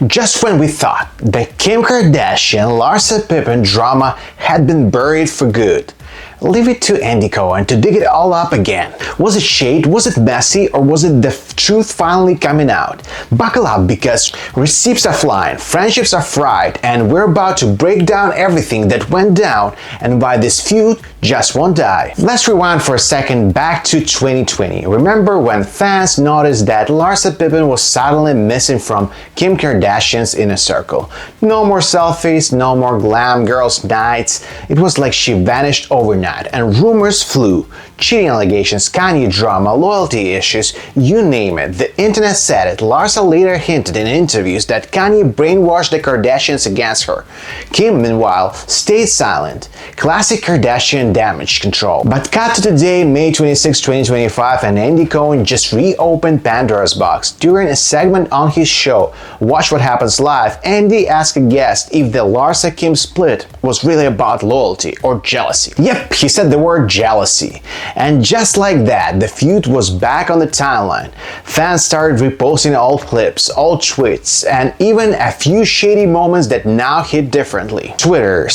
Just when we thought the Kim Kardashian-Larsa Pippen drama had been buried for good, leave it to Andy Cohen to dig it all up again. Was it shade, was it messy, or was it the truth finally coming out? Buckle up because receipts are flying, friendships are fried, and we're about to break down everything that went down and why this feud just won't die. Let's rewind for a second back to 2020. Remember when fans noticed that Larsa Pippen was suddenly missing from Kim Kardashian's inner circle? No more selfies, no more glam girls nights. It was like she vanished overnight, and rumors flew. Cheating allegations, Kanye drama, loyalty issues, you name it. The internet said it. Larsa later hinted in interviews that Kanye brainwashed the Kardashians against her. Kim, meanwhile, stayed silent. Classic Kardashian damage control. But cut to today, May 26, 2025, and Andy Cohen just reopened Pandora's box. During a segment on his show, Watch What Happens Live, Andy asked a guest if the Larsa-Kim split was really about loyalty or jealousy. Yep, he said the word jealousy. And just like that, the feud was back on the timeline. Fans started reposting old clips, old tweets, and even a few shady moments that now hit differently. Twitter,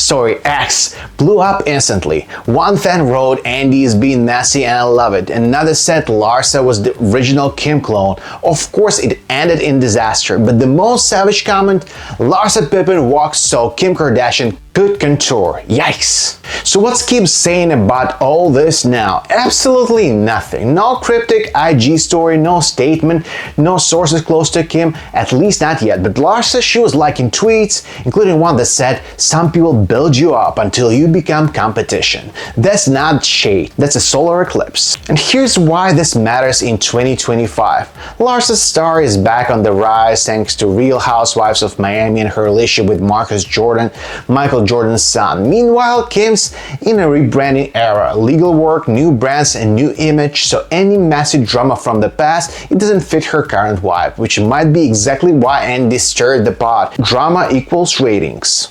X, blew up instantly. One fan wrote, "Andy is being messy and I love it." Another said Larsa was the original Kim clone. Of course, it ended in disaster, but the most savage comment, "Larsa Pippen walks so Kim Kardashian could contour." Yikes! So what's Kim saying about all this now? Absolutely nothing. No cryptic IG story, no statement, no sources close to Kim, at least not yet. But Larsa, she was liking tweets, including one that said, "Some people build you up until you become competition." That's not shade, that's a solar eclipse. And here's why this matters in 2025. Larsa's star is back on the rise thanks to Real Housewives of Miami and her relationship with Marcus Jordan, Michael Jordan's son. Meanwhile, Kim's in a rebranding era. Legal work, new brands, and new image, so any messy drama from the past, it doesn't fit her current vibe, which might be exactly why Andy stirred the pot. Drama equals ratings.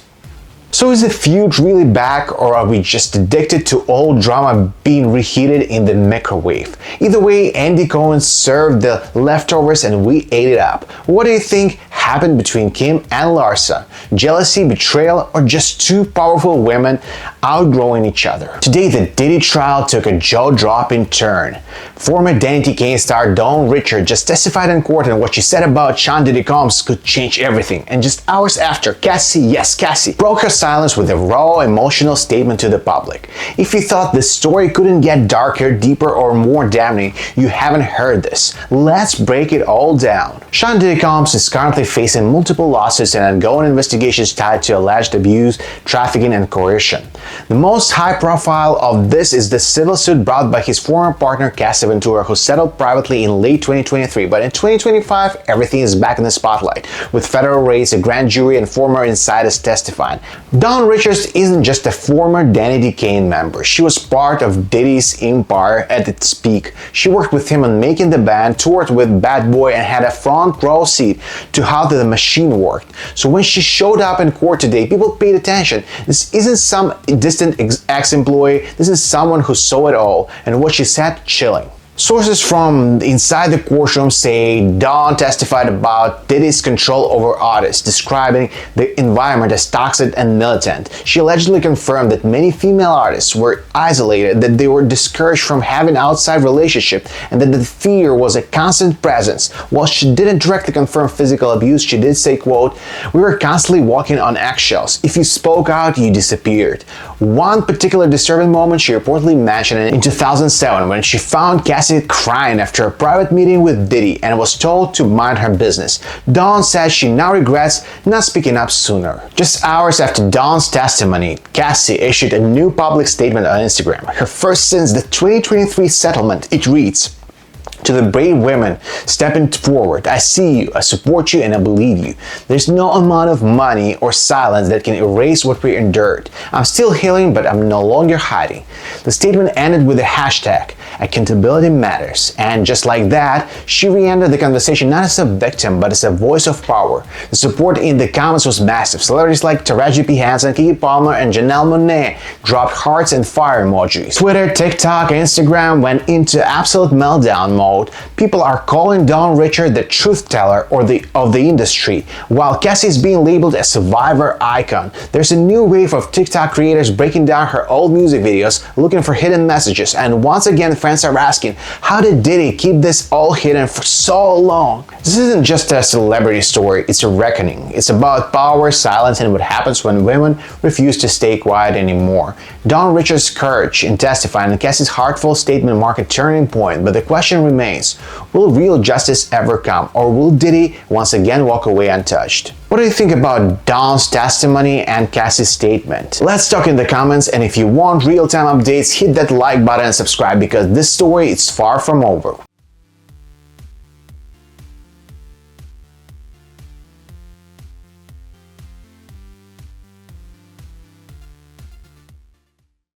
So is the feud really back, or are we just addicted to old drama being reheated in the microwave? Either way, Andy Cohen served the leftovers and we ate it up. What do you think happened between Kim and Larsa? Jealousy, betrayal, or just two powerful women outgrowing each other? Today, the Diddy trial took a jaw-dropping turn. Former Danity Kane star Dawn Richard just testified in court, and what she said about Sean Diddy Combs could change everything. And just hours after, Cassie, broke her silence with a raw, emotional statement to the public. If you thought this story couldn't get darker, deeper, or more damning, you haven't heard this. Let's break it all down. Sean Diddy Combs is currently facing multiple lawsuits and ongoing investigations tied to alleged abuse, trafficking, and coercion. The most high-profile of this is the civil suit brought by his former partner Cassie, who settled privately in late 2023. But in 2025, everything is back in the spotlight, with federal raids, a grand jury, and former insiders testifying. Dawn Richards isn't just a former Danity Kane member. She was part of Diddy's empire at its peak. She worked with him on Making the Band, toured with Bad Boy, and had a front row seat to how the machine worked. So when she showed up in court today, people paid attention. This isn't some distant ex-employee. This is someone who saw it all, and what she said, chilling. Sources from inside the courtroom say Dawn testified about Diddy's control over artists, describing the environment as toxic and militant. She allegedly confirmed that many female artists were isolated, that they were discouraged from having outside relationships, and that the fear was a constant presence. While she didn't directly confirm physical abuse, she did say, quote, "We were constantly walking on eggshells. If you spoke out, you disappeared." One particular disturbing moment she reportedly mentioned in 2007 when she found Cassie crying after a private meeting with Diddy and was told to mind her business. Dawn says she now regrets not speaking up sooner. Just hours after Dawn's testimony, Cassie issued a new public statement on Instagram, her first since the 2023 settlement. It reads, "To the brave women stepping forward, I see you, I support you, and I believe you. There's no amount of money or silence that can erase what we endured. I'm still healing, but I'm no longer hiding." The statement ended with a hashtag, "Accountability matters." And just like that, she re-entered the conversation not as a victim, but as a voice of power. The support in the comments was massive. Celebrities like Taraji P. Henson, Keke Palmer, and Janelle Monáe dropped hearts and fire emojis. Twitter, TikTok, and Instagram went into absolute meltdown mode mode, people are calling Don Richard the truth teller or of the industry, while Cassie is being labeled a survivor icon. There's a new wave of TikTok creators breaking down her old music videos, looking for hidden messages, and once again fans are asking, how did Diddy keep this all hidden for so long? This isn't just a celebrity story, it's a reckoning. It's about power, silence, and what happens when women refuse to stay quiet anymore. Don Richard's courage in testifying and Cassie's heartfelt statement mark a turning point, but the question remains, will real justice ever come, or will Diddy once again walk away untouched? What do you think about Don's testimony and Cassie's statement? Let's talk in the comments, and if you want real-time updates, hit that like button and subscribe because this story is far from over.